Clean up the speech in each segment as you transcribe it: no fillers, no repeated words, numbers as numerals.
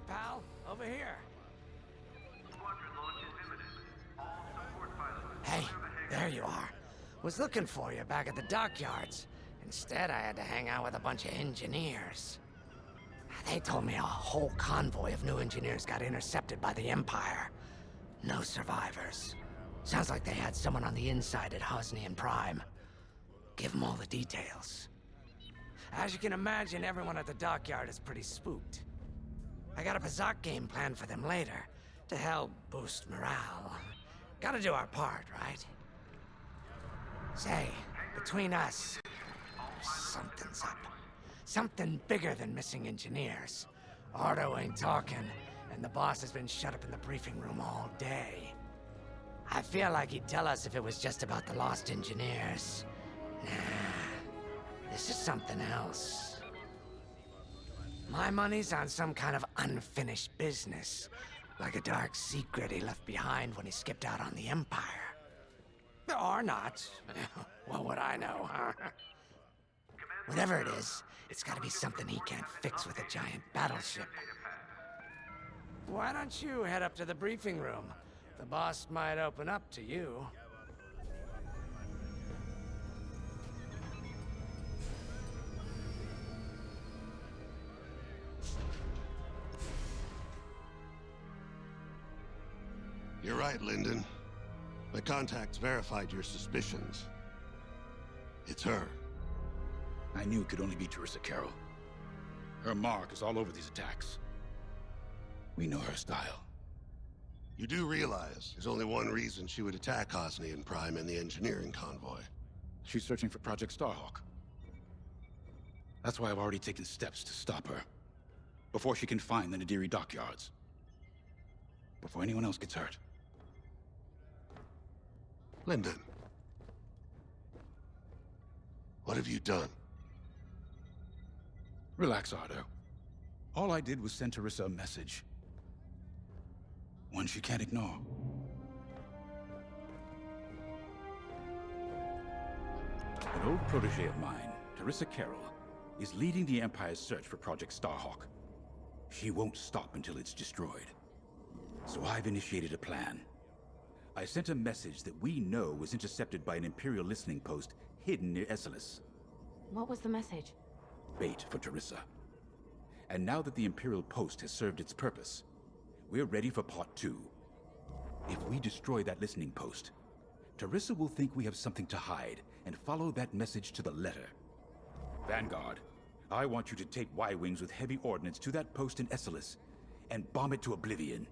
pal. Over here. Squadron launch is imminent. All support pilots. Hey, there you are. Was looking for you back at the dockyards. Instead, I had to hang out with a bunch of engineers. They told me a whole convoy of new engineers got intercepted by the Empire. No survivors. Sounds like they had someone on the inside at Hosnian Prime. Give them all the details. As you can imagine, everyone at the dockyard is pretty spooked. I got a Bazak game planned for them later, to help boost morale. Gotta do our part, right? Say, between us, something's up. Something bigger than missing engineers. Ardo ain't talking, and the boss has been shut up in the briefing room all day. I feel like he'd tell us if it was just about the lost engineers. Nah, this is something else. My money's on some kind of unfinished business, like a dark secret he left behind when he skipped out on the Empire. Or not. What would I know, huh? Whatever it is, it's gotta be something he can't fix with a giant battleship. Why don't you head up to the briefing room? The boss might open up to you. You're right, Lyndon. My contacts verified your suspicions. It's her. I knew it could only be Teresa Carroll. Her mark is all over these attacks. We know her style. You do realize there's only one reason she would attack Hosnian Prime and the engineering convoy. She's searching for Project Starhawk. That's why I've already taken steps to stop her. Before she can find the Nadiri dockyards. Before anyone else gets hurt. Lyndon. What have you done? Relax, Ardo. All I did was send Teresa a message. One she can't ignore. An old protege of mine, Teresa Carroll, is leading the Empire's search for Project Starhawk. She won't stop until it's destroyed. So I've initiated a plan. I sent a message that we know was intercepted by an Imperial listening post hidden near Esselis. What was the message? Bait for Teresa. And now that the Imperial post has served its purpose, we're ready for part 2. If we destroy that listening post, Teresa will think we have something to hide and follow that message to the letter. Vanguard, I want you to take Y-Wings with heavy ordnance to that post in Esselis and bomb it to oblivion.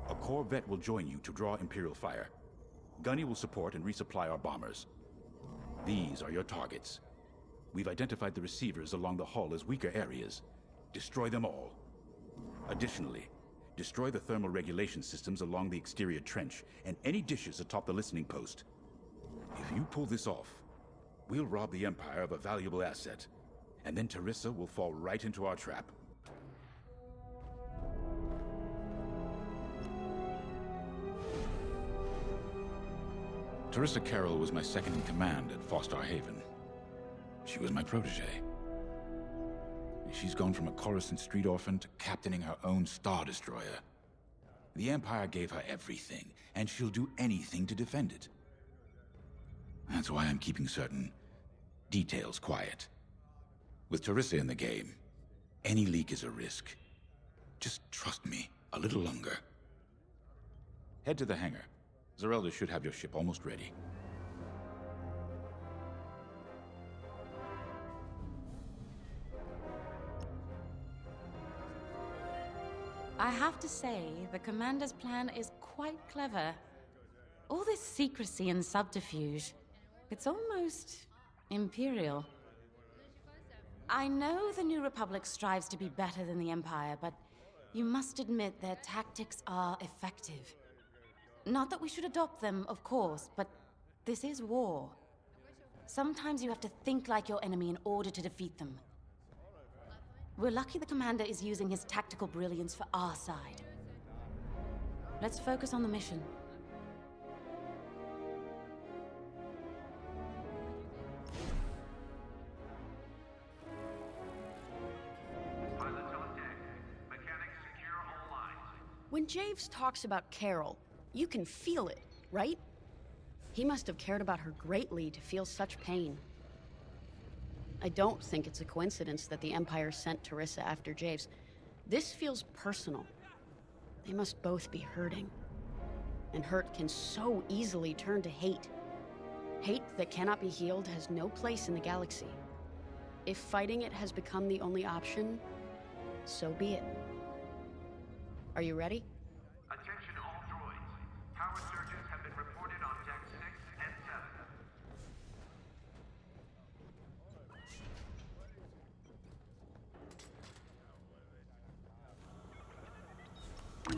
A Corvette will join you to draw Imperial fire. Gunny will support and resupply our bombers. These are your targets. We've identified the receivers along the hull as weaker areas. Destroy them all. Additionally, destroy the thermal regulation systems along the exterior trench and any dishes atop the listening post. If you pull this off, we'll rob the Empire of a valuable asset, and then Teresa will fall right into our trap. Teresa Carroll was my second in command at Fostar Haven. She was my protege. She's gone from a Coruscant street orphan to captaining her own Star Destroyer. The Empire gave her everything, and she'll do anything to defend it. That's why I'm keeping certain details quiet. With Teresa in the game, any leak is a risk. Just trust me a little longer. Head to the hangar. Zerelda should have your ship almost ready. I have to say, the Commander's plan is quite clever. All this secrecy and subterfuge, it's almost Imperial. I know the New Republic strives to be better than the Empire, but you must admit their tactics are effective. Not that we should adopt them, of course, but this is war. Sometimes you have to think like your enemy in order to defeat them. We're lucky the Commander is using his tactical brilliance for our side. Let's focus on the mission. Pilots on deck. Mechanics secure When Javes talks about Carol, you can feel it, right? He must have cared about her greatly to feel such pain. I don't think it's a coincidence that the Empire sent Teresa after Javes. This feels personal. They must both be hurting. And hurt can so easily turn to hate. Hate that cannot be healed has no place in the galaxy. If fighting it has become the only option, so be it. Are you ready? Attention all droids. Power surges have been reported on Deck 6 and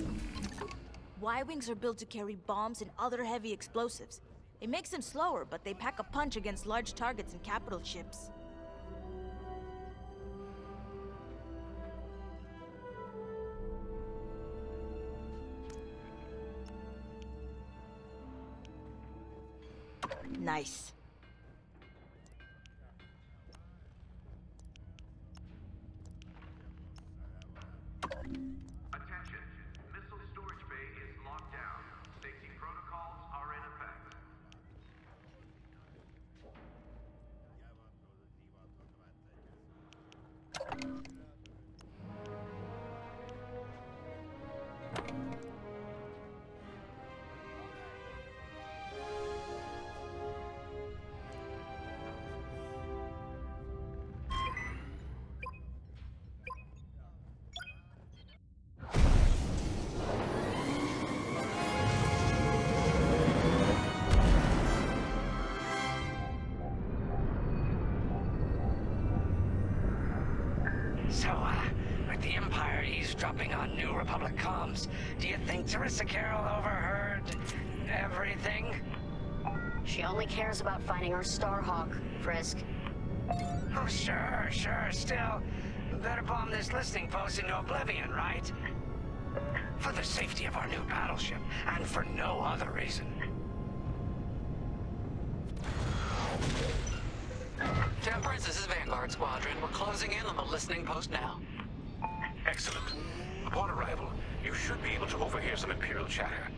7. Y-Wings are built to carry bombs and other heavy explosives. It makes them slower, but they pack a punch against large targets and capital ships. Nice. Attention. Missile storage bay is locked down. Safety protocols are in effect. So, with the Empire eavesdropping on New Republic comms, do you think Teresa Carroll overheard everything? She only cares about finding her Starhawk, Frisk. Oh, sure. Still, better bomb this listening post into oblivion, right? For the safety of our new battleship, and for no other reason. Temperance, this is Vanguard Squadron. We're closing in on the listening post now. Excellent. Upon arrival, you should be able to overhear some Imperial chatter.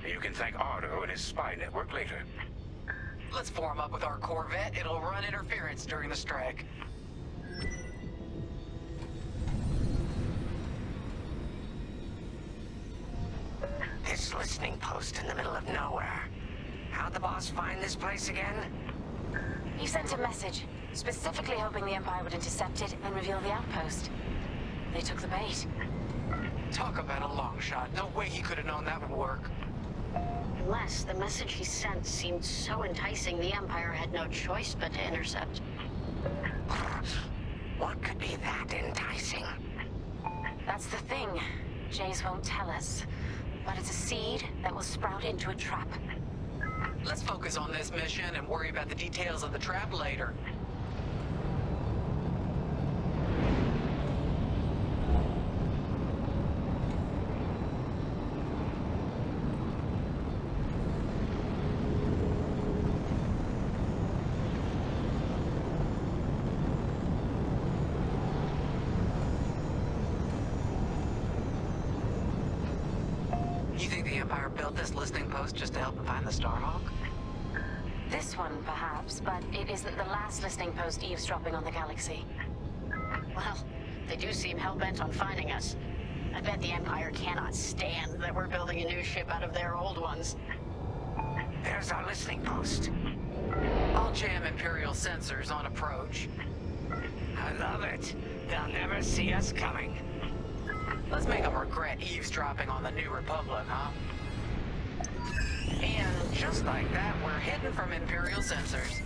You can thank Ardo and his spy network later. Let's form up with our Corvette. It'll run interference during the strike. This listening post in the middle of nowhere. How'd the boss find this place again? He sent a message, specifically hoping the Empire would intercept it and reveal the outpost. They took the bait. Talk about a long shot. No way he could have known that would work. Unless the message he sent seemed so enticing, the Empire had no choice but to intercept. What could be that enticing? That's the thing. Jace won't tell us. But it's a seed that will sprout into a trap. Let's focus on this mission and worry about the details of the trap later. You think the Empire built this listening post just to help them find the Starhawk? This one, perhaps, but it isn't the last listening post eavesdropping on the galaxy. Well, they do seem hell-bent on finding us. I bet the Empire cannot stand that we're building a new ship out of their old ones. There's our listening post. I'll jam Imperial sensors on approach. I love it. They'll never see us coming. Let's make them regret eavesdropping on the New Republic, huh? And just like that, we're hidden from Imperial sensors.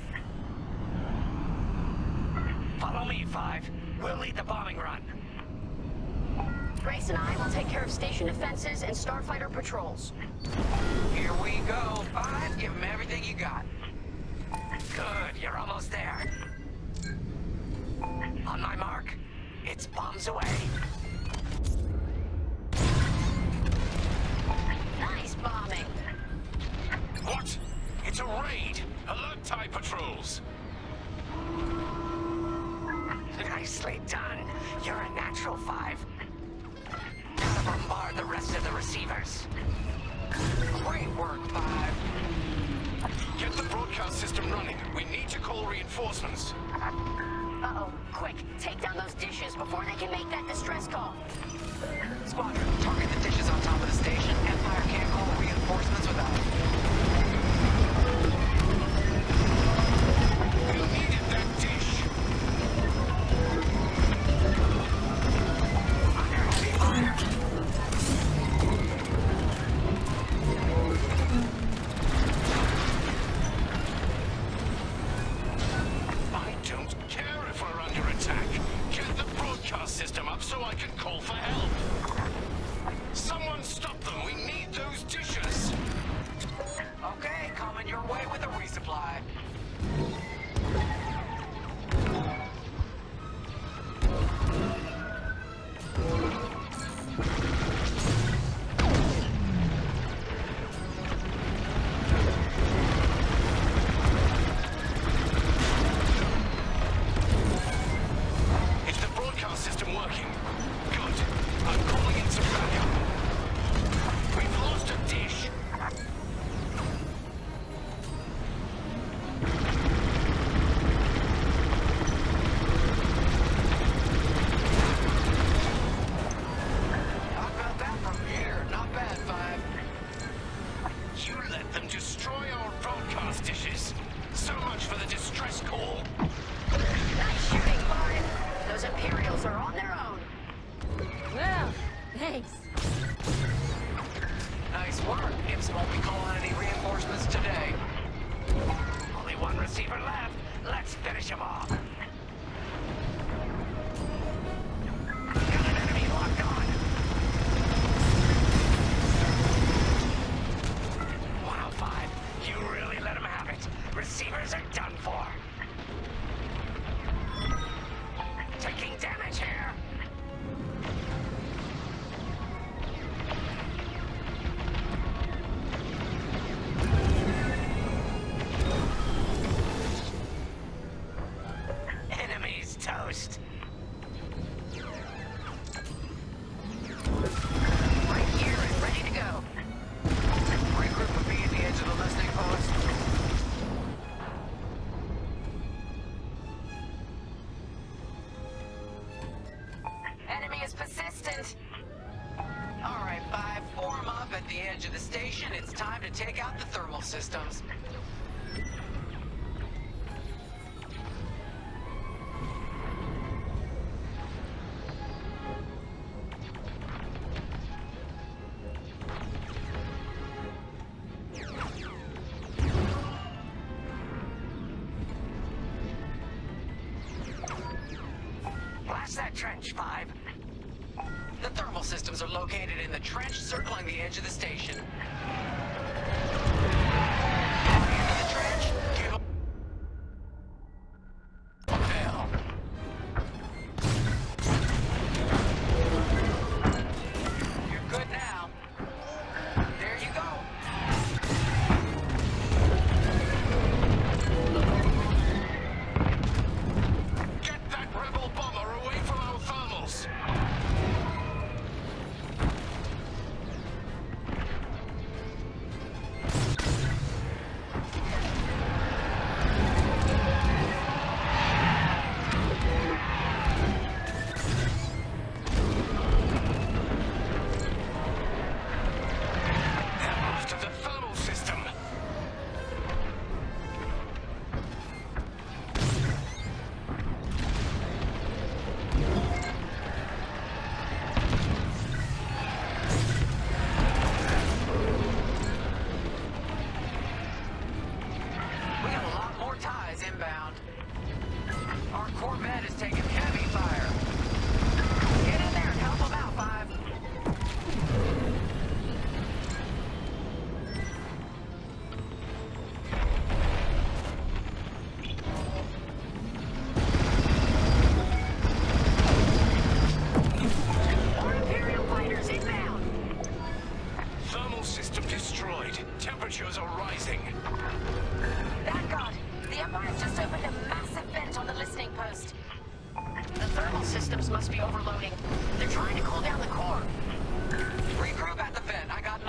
Follow me, Five. We'll lead the bombing run. Grace and I will take care of station defenses and starfighter patrols. Here we go, Five. Give them everything you got. Good, you're almost there. On my mark. It's bombs away. Nice bombing. What? It's a raid! Alert TIE patrols! Nicely done. You're a natural, Five. Now to bombard the rest of the receiving Nice. Great work, 5. Get the broadcast system running. We need to call reinforcements. Uh-oh. Quick, take down those dishes before they can make that distress call. Squadron, target the dishes on top of the station. Empire can't call reinforcements without it. You needed that dish. Under heavy fire. I don't care if we're under attack. Get the broadcast system up so I can call for help. Someone stop them. We need those dishes. Okay, coming your way with a resupply. Is the broadcast system working? Good. I'm calling in some backup. We've lost a dish. How about that from here? Not bad, 5. You let them destroy our broadcast dishes. So much for the distress call. Nice shooting, 5. Those Imperials are on their own. Well, thanks. Nice work. Imps won't be calling any reinforcements today. Only one receiver left. Let's finish him off. Got an enemy locked on. 105. You really let him have it. Receivers are done for. Taking damage here. Enemies toast. Right here and ready to go. Regroup would be at the edge of the listening post. Enemy is persistent. All right, 5, form up at the edge of the station. It's time to take out the thermal systems. Blast that trench, 5. The thermal systems are located in the trench circling the edge of the station. Into the trench, give up. Fail. You're good now. There you go. Get that rebel bomber away from our thermals. They're after the thermal system. We got a lot more ties inbound. Our Corvette is taking heavy fire. Get in there and help them out, 5. More Imperial fighters inbound. Thermal system destroyed. Temperatures are rising. Thank God. The Empire's just opened a massive vent on the listening post. The thermal systems must be overloading. They're trying to cool down the core. Regroup at the vent. I got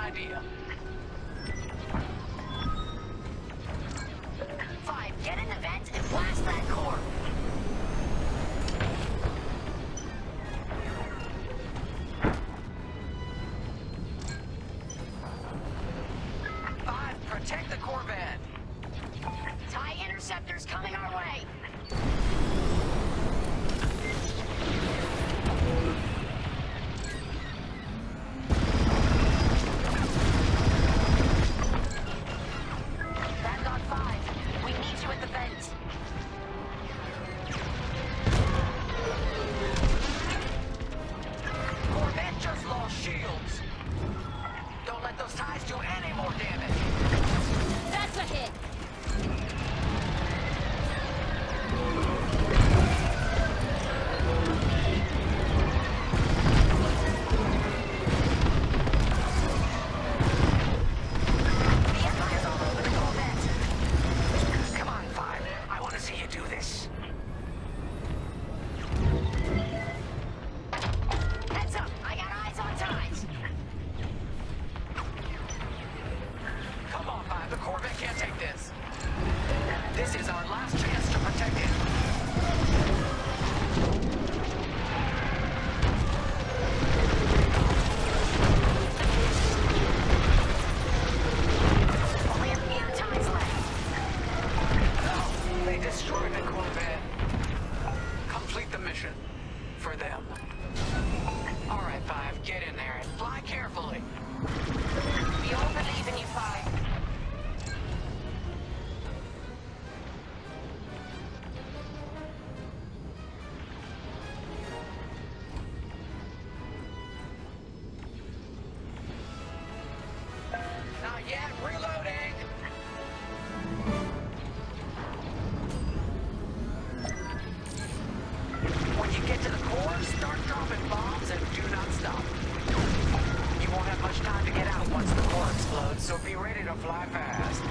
much time to get out once the core explodes, so be ready to fly fast.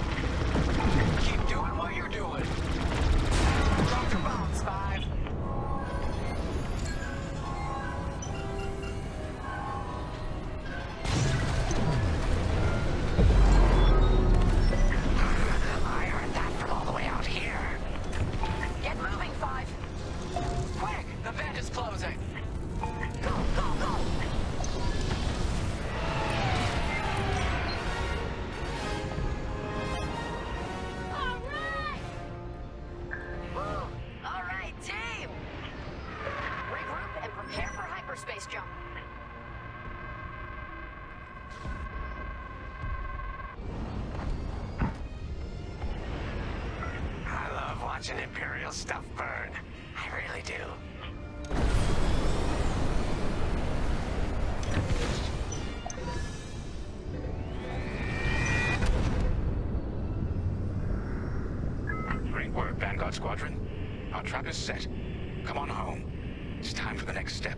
Keep doing what you're doing. Drop your bombs, 5. I heard that from all the way out here. Get moving, 5. Quick! The vent is closing. Go, go, go! All right, team! Regroup and prepare for hyperspace jump. I love watching Imperial stuff burn. I really do. Great work, Vanguard Squadron. Our trap is set. Come on home. It's time for the next step.